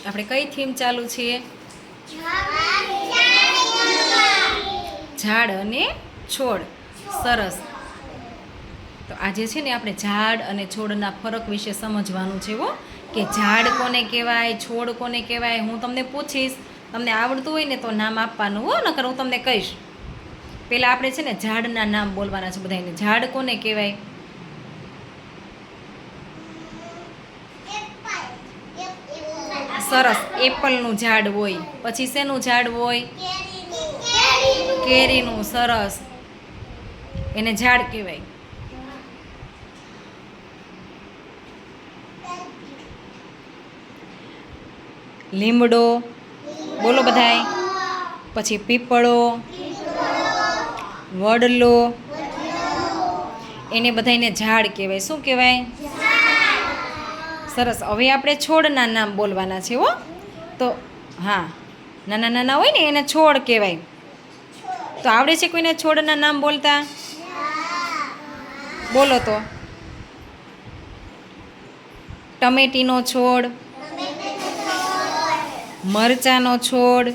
આપણે કઈ થીમ ચાલુ છે? ઝાડ અને છોડ. સરસ. તો આજે છે ને આપણે ઝાડ અને છોડના ફરક વિશે સમજવાનું છે હો, કે ઝાડ કોને કહેવાય, છોડ કોને કહેવાય. હું તમને પૂછીશ, તમને આવડતું હોય ને તો નામ આપવાનું હો, નકર હું તમને કહીશ. પહેલાં આપણે છે ને ઝાડના નામ બોલવાના છે બધાને. ઝાડ કોને કહેવાય? સરસ. એપલનું ઝાડ હોય. પછી શેનું ઝાડ હોય? કેરીનું. સરસ. એને ઝાડ કહેવાય. લીમડો. બોલો બધાય. પછી પીપળો, વડલો, એને બધાને ઝાડ કહેવાય. શું કહેવાય? સરસ. હવે આપણે છોડના નામ બોલવાના છે હો. તો હા, નાના નાના હોય ને એને છોડ કહેવાય. તો આવડે છે કોઈને છોડના નામ બોલતા? બોલો તો. ટમેટીનો છોડ, મરચાંનો છોડ,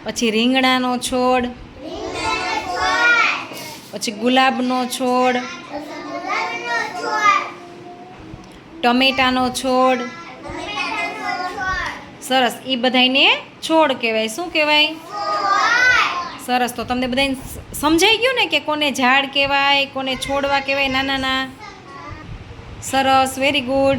પછી રીંગણાનો છોડ, પછી ગુલાબનો છોડ, ટમેટાનો છોડ. સરસ. એ બધાને છોડ કહેવાય. શું કહેવાય? સરસ. તો તમને બધાને સમજાઈ ગયું ને કે કોને ઝાડ કહેવાય, કોને છોડવા કહેવાય નાના નાના? સરસ. Very good.